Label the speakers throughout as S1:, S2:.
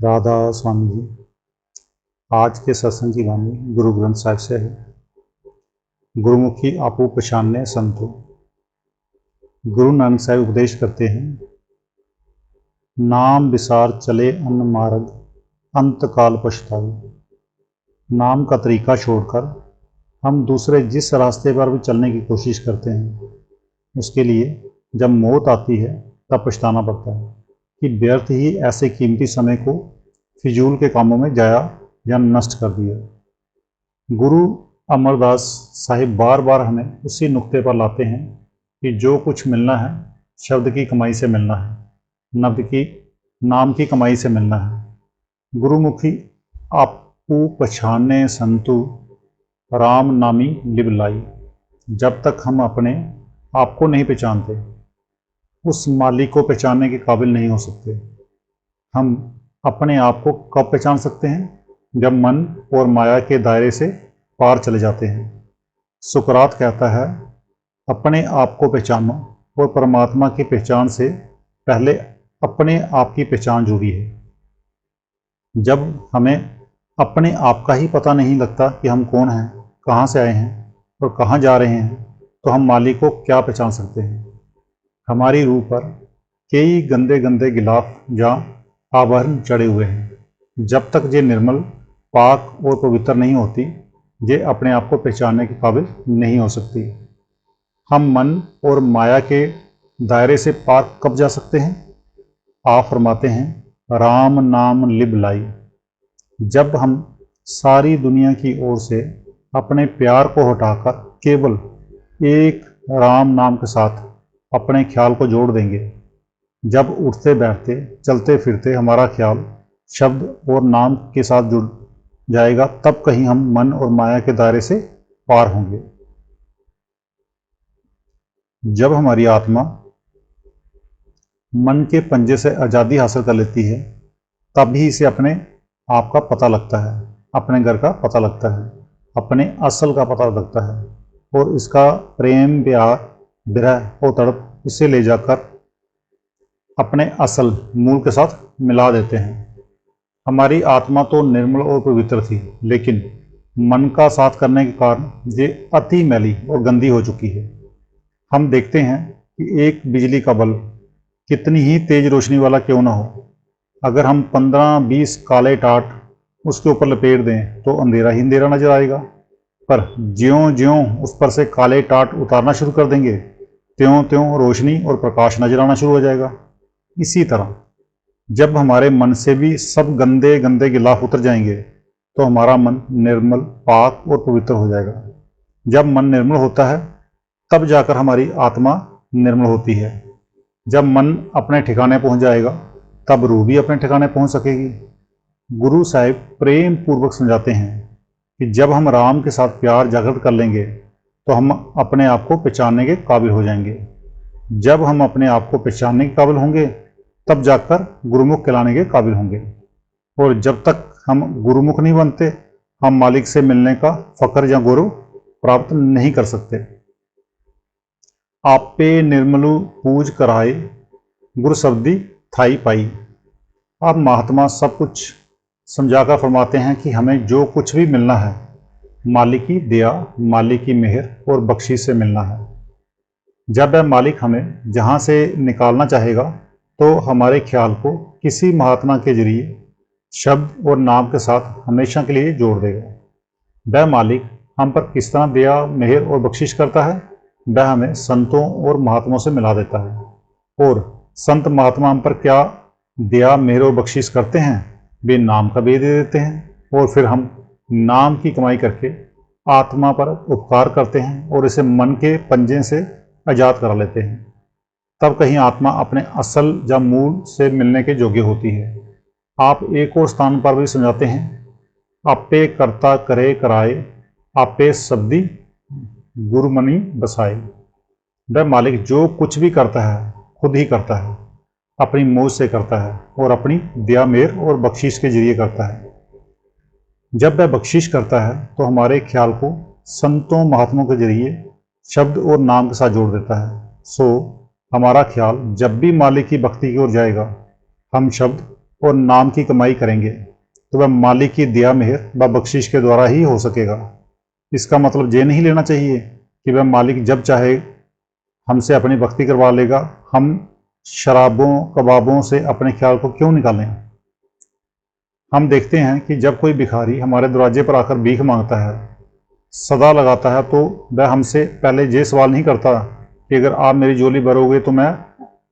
S1: राधा स्वामी जी। आज के सत्संग की वाणी गुरु ग्रंथ साहिब से है। गुरुमुखी आपू पछाने संतो। गुरु नानक साहिब उपदेश करते हैं, नाम विसार चले अन्न मार्ग, अंत काल पछतावे। नाम का तरीका छोड़कर हम दूसरे जिस रास्ते पर भी चलने की कोशिश करते हैं, उसके लिए जब मौत आती है तब पछताना पड़ता है कि व्यर्थ ही ऐसे कीमती समय को फिजूल के कामों में जाया या नष्ट कर दिया। गुरु अमरदास साहिब बार बार हमें उसी नुक्ते पर लाते हैं कि जो कुछ मिलना है शब्द की कमाई से मिलना है, नब्द की नाम की कमाई से मिलना है। गुरुमुखी आपू पछाने संतु, राम नामी लिब लाई। जब तक हम अपने आप को नहीं पहचानते, उस मालिक को पहचानने के काबिल नहीं हो सकते। हम अपने आप को कब पहचान सकते हैं? जब मन और माया के दायरे से पार चले जाते हैं। सुकरात कहता है, अपने आप को पहचानो, और परमात्मा की पहचान से पहले अपने आप की पहचान जरूरी है। जब हमें अपने आप का ही पता नहीं लगता कि हम कौन हैं, कहाँ से आए हैं और कहाँ जा रहे हैं, तो हम मालिक को क्या पहचान सकते हैं? हमारी रूह पर कई गंदे गंदे गिलाफ या आभरण चढ़े हुए हैं। जब तक ये निर्मल, पाक और पवित्र नहीं होती, ये अपने आप को पहचानने के काबिल नहीं हो सकती। हम मन और माया के दायरे से पार कब जा सकते हैं? आप फरमाते हैं, राम नाम लिब लाई। जब हम सारी दुनिया की ओर से अपने प्यार को हटाकर केवल एक राम नाम के साथ अपने ख्याल को जोड़ देंगे। जब उठते बैठते चलते फिरते हमारा ख्याल शब्द और नाम के साथ जुड़ जाएगा, तब कहीं हम मन और माया के दायरे से पार होंगे। जब हमारी आत्मा मन के पंजे से आज़ादी हासिल कर लेती है, तब ही इसे अपने आप का पता लगता है, अपने घर का पता लगता है, अपने असल का पता लगता है, और इसका प्रेम, प्यार, विरह और तड़प इसे ले जाकर अपने असल मूल के साथ मिला देते हैं। हमारी आत्मा तो निर्मल और पवित्र थी, लेकिन मन का साथ करने के कारण ये अति मैली और गंदी हो चुकी है। हम देखते हैं कि एक बिजली का बल्ब कितनी ही तेज रोशनी वाला क्यों ना हो, अगर हम 15-20 काले टाट उसके ऊपर लपेट दें तो अंधेरा ही अंधेरा नजर आएगा। पर ज्यों ज्यों उस पर से काले टाट उतारना शुरू कर देंगे, त्यों त्यों रोशनी और प्रकाश नजर आना शुरू हो जाएगा। इसी तरह जब हमारे मन से भी सब गंदे गंदे गिलाफ उतर जाएंगे, तो हमारा मन निर्मल, पाक और पवित्र हो जाएगा। जब मन निर्मल होता है, तब जाकर हमारी आत्मा निर्मल होती है। जब मन अपने ठिकाने पहुंच जाएगा, तब रूह भी अपने ठिकाने पहुंच सकेगी। गुरु साहिब प्रेम पूर्वक समझाते हैं कि जब हम राम के साथ प्यार जागृत कर लेंगे, तो हम अपने आप को पहचानने के काबिल हो जाएंगे। जब हम अपने आप को पहचानने के काबिल होंगे, तब जाकर गुरुमुख कहलाने के काबिल होंगे। और जब तक हम गुरुमुख नहीं बनते, हम मालिक से मिलने का फकर या गौरव प्राप्त नहीं कर सकते। आपे निर्मलु पूज कराए, गुरु शब्दी थाई पाई। अब महात्मा सब कुछ समझाकर फरमाते हैं कि हमें जो कुछ भी मिलना है, मालिक की दया, मालिक की मेहर और बख्शिश से मिलना है। जब वह मालिक हमें जहाँ से निकालना चाहेगा, तो हमारे ख्याल को किसी महात्मा के जरिए शब्द और नाम के साथ हमेशा के लिए जोड़ देगा। वह मालिक हम पर किस तरह दया, मेहर और बख्शिश करता है, वह हमें संतों और महात्माओं से मिला देता है। और संत महात्मा हम पर क्या दया, मेहर और बख्शिश करते हैं? वे नाम का भेद दे देते हैं, और फिर हम नाम की कमाई करके आत्मा पर उपकार करते हैं और इसे मन के पंजे से आज़ाद करा लेते हैं। तब कहीं आत्मा अपने असल या मूल से मिलने के योग्य होती है। आप एक और स्थान पर भी समझाते हैं, आपे करता करे कराए, आपे शब्दी गुरुमणि बसाए। वह मालिक जो कुछ भी करता है खुद ही करता है, अपनी मौज से करता है और अपनी दया, मेहर और बख्शिश के जरिए करता है। जब वह बख्शिश करता है, तो हमारे ख्याल को संतों महात्माओं के जरिए शब्द और नाम के साथ जोड़ देता है। सो हमारा ख्याल जब भी मालिक की भक्ति की ओर जाएगा, हम शब्द और नाम की कमाई करेंगे तो वह मालिक की दया मेहर व बख्शिश के द्वारा ही हो सकेगा। इसका मतलब ये नहीं लेना चाहिए कि वह मालिक जब चाहे हमसे अपनी भक्ति करवा लेगा। हम शराबों कबाबों से अपने ख्याल को क्यों निकालें। हम देखते हैं कि जब कोई भिखारी हमारे दरवाजे पर आकर भीख मांगता है, सदा लगाता है, तो वह हमसे पहले ये सवाल नहीं करता कि अगर आप मेरी झोली भरोगे तो मैं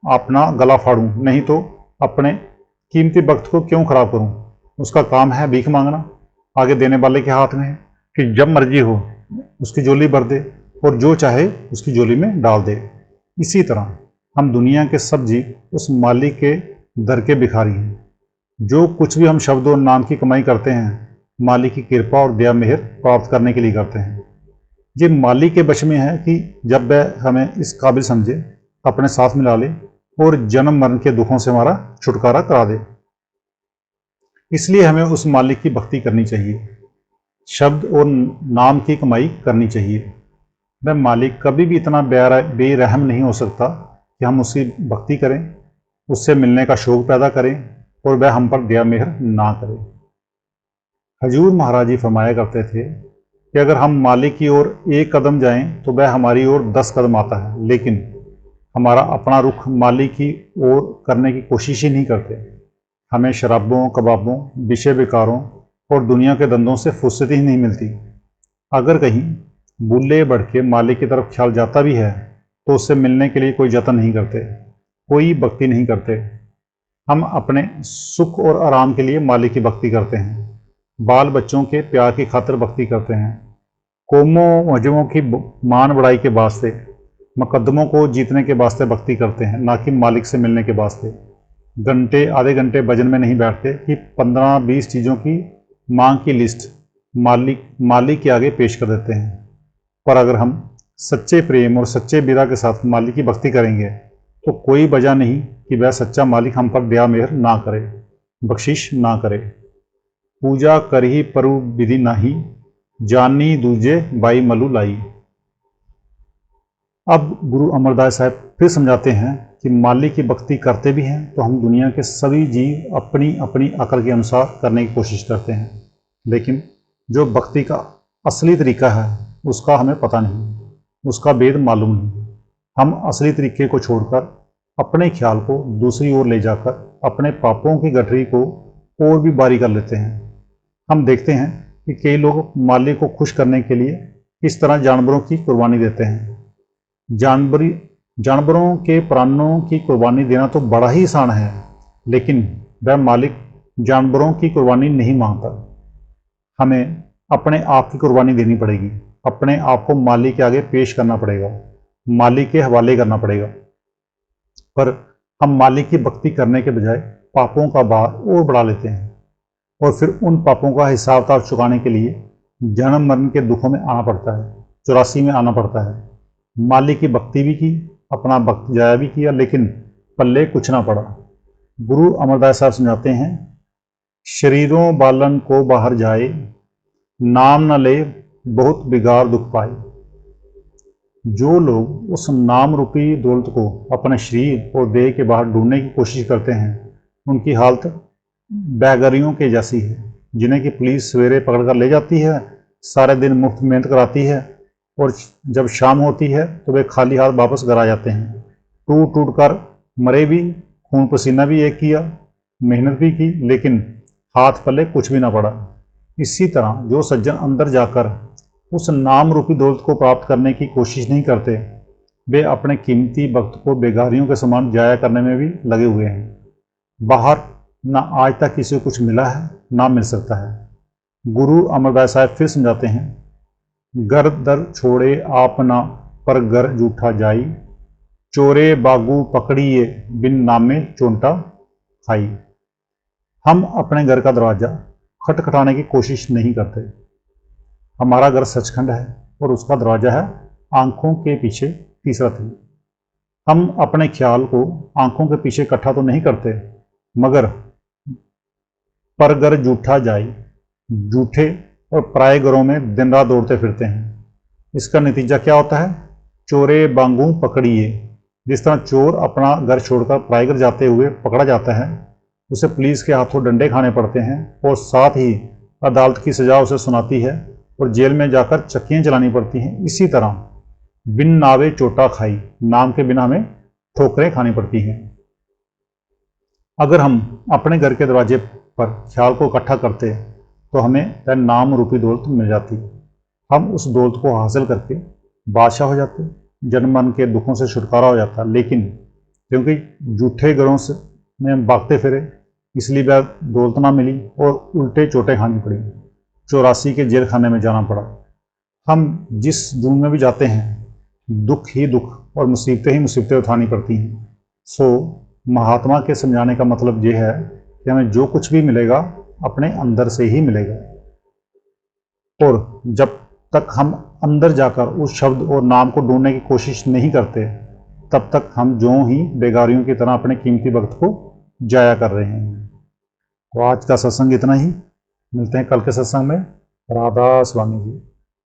S1: अपना गला फाड़ूं, नहीं तो अपने कीमती वक्त को क्यों खराब करूं। उसका काम है भीख मांगना, आगे देने वाले के हाथ में है कि जब मर्जी हो उसकी झोली भर दे और जो चाहे उसकी झोली में डाल दे। इसी तरह हम दुनिया के सब जीव उस मालिक के दर के भिखारी हैं। जो कुछ भी हम शब्द और नाम की कमाई करते हैं, मालिक की कृपा और दया मेहर प्राप्त करने के लिए करते हैं। ये मालिक के वश में है कि जब वह हमें इस काबिल समझे, अपने साथ मिला ले और जन्म मरण के दुखों से हमारा छुटकारा करा दे। इसलिए हमें उस मालिक की भक्ति करनी चाहिए, शब्द और नाम की कमाई करनी चाहिए। वह मालिक कभी भी इतना बेरहम नहीं हो सकता कि हम उसकी भक्ति करें, उससे मिलने का शौक पैदा करें और वह हम पर दया मेहर ना करे। हजूर महाराज जी फरमाया करते थे कि अगर हम मालिक की ओर एक कदम जाएं तो वह हमारी ओर 10 कदम आता है, लेकिन हमारा अपना रुख मालिक की ओर करने की कोशिश ही नहीं करते। हमें शराबों कबाबों विषय विकारों और दुनिया के धंधों से फुर्सत ही नहीं मिलती। अगर कहीं बुल्ले बढ़ के मालिक की तरफ ख्याल जाता भी है तो उससे मिलने के लिए कोई जतन नहीं करते, कोई भक्ति नहीं करते। हम अपने सुख और आराम के लिए मालिक की भक्ति करते हैं, बाल बच्चों के प्यार की खातिर भक्ति करते हैं, कौमों मजहबों की मान बढ़ाई के वास्ते, मुकद्दमों को जीतने के वास्ते भक्ति करते हैं, ना कि मालिक से मिलने के वास्ते। घंटे आधे घंटे भजन में नहीं बैठते कि 15-20 चीज़ों की मांग की लिस्ट मालिक के आगे पेश कर देते हैं। पर अगर हम सच्चे प्रेम और सच्चे बिरा के साथ मालिक की भक्ति करेंगे तो कोई वजह नहीं कि वह सच्चा मालिक हम पर दया मेहर ना करे, बख्शिश ना करे। पूजा करही परु विधि नाही, जानी दूजे बाई मलू लाई। अब गुरु अमरदास साहब फिर समझाते हैं कि मालिक की भक्ति करते भी हैं तो हम दुनिया के सभी जीव अपनी अपनी अकल के अनुसार करने की कोशिश करते हैं, लेकिन जो भक्ति का असली तरीका है उसका हमें पता नहीं, उसका भेद मालूम नहीं। हम असली तरीके को छोड़कर अपने ख्याल को दूसरी ओर ले जाकर अपने पापों की गठरी को और भी बारी कर लेते हैं। हम देखते हैं कि कई लोग मालिक को खुश करने के लिए इस तरह जानवरों की कुर्बानी देते हैं। जानवरों के प्राणों की कुर्बानी देना तो बड़ा ही आसान है, लेकिन वह मालिक जानवरों की कुर्बानी नहीं मांगता। हमें अपने आप की कुर्बानी देनी पड़ेगी, अपने आप को मालिक के आगे पेश करना पड़ेगा, मालिक के हवाले करना पड़ेगा। पर हम मालिक की भक्ति करने के बजाय पापों का भार और बढ़ा लेते हैं और फिर उन पापों का हिसाब किताब चुकाने के लिए जन्म मरण के दुखों में आना पड़ता है, 84 में आना पड़ता है। मालिक की भक्ति भी की, अपना वक्त जाया भी किया, लेकिन पल्ले कुछ ना पड़ा। गुरु अमरदास साहब समझाते हैं, शरीरों बालन को बाहर जाए, नाम न ले बहुत बिगाड़ दुख पाए। जो लोग उस नाम रूपी दौलत को अपने शरीर और देह के बाहर ढूंढने की कोशिश करते हैं, उनकी हालत बैगरियों के जैसी है, जिन्हें कि पुलिस सवेरे पकड़ कर ले जाती है, सारे दिन मुफ्त मेहनत कराती है और जब शाम होती है तो वे खाली हाथ वापस घर आ जाते हैं। टूट टूट कर मरे भी, खून पसीना भी एक किया, मेहनत भी की, लेकिन हाथ पल्ले कुछ भी ना पड़ा। इसी तरह जो सज्जन अंदर जाकर उस नाम रूपी दौलत को प्राप्त करने की कोशिश नहीं करते, वे अपने कीमती वक्त को बेगारियों के समान जाया करने में भी लगे हुए हैं। बाहर ना आज तक किसी को कुछ मिला है, ना मिल सकता है। गुरु अमरदास साहब फिर समझाते हैं, घर दर छोड़े आप ना पर घर जूठा जाई, चोरे बागू पकड़िए बिन नामे चोंटा खाई। हम अपने घर का दरवाजा खटखटाने की कोशिश नहीं करते। हमारा घर सचखंड है और उसका दरवाजा है आंखों के पीछे तीसरा तिल। हम अपने ख्याल को आंखों के पीछे इकट्ठा तो नहीं करते, मगर पर घर जूठा जाए, जूठे और पराये घरों में दिन रात दौड़ते फिरते हैं। इसका नतीजा क्या होता है? चोरे बांगू पकड़िए। जिस तरह चोर अपना घर छोड़कर पराये घर जाते हुए पकड़ा जाता है, उसे पुलिस के हाथों डंडे खाने पड़ते हैं और साथ ही अदालत की सज़ा उसे सुनाती है और जेल में जाकर चक्कियाँ चलानी पड़ती हैं। इसी तरह बिन नावे चोटा खाई, नाम के बिना हमें ठोकरें खानी पड़ती हैं। अगर हम अपने घर के दरवाजे पर ख्याल को इकट्ठा करते तो हमें वह नाम रूपी दौलत मिल जाती। हम उस दौलत को हासिल करके बादशाह हो जाते, जन्म मन के दुखों से छुटकारा हो जाता। लेकिन क्योंकि झूठे घरों से में हम भागते फिरे, इसलिए वह दौलत ना मिली और उल्टे चोटें खानी पड़ी, 84 के जेल खाने में जाना पड़ा। हम जिस जुर्म में भी जाते हैं, दुख ही दुख और मुसीबतें ही मुसीबतें उठानी पड़ती हैं। सो महात्मा के समझाने का मतलब ये है कि हमें जो कुछ भी मिलेगा अपने अंदर से ही मिलेगा, और जब तक हम अंदर जाकर उस शब्द और नाम को ढूंढने की कोशिश नहीं करते, तब तक हम जो ही बेगारियों की तरह अपने कीमती वक्त को जाया कर रहे हैं। तो आज का सत्संग इतना ही। मिलते हैं कल के सत्संग में। राधा स्वामी जी।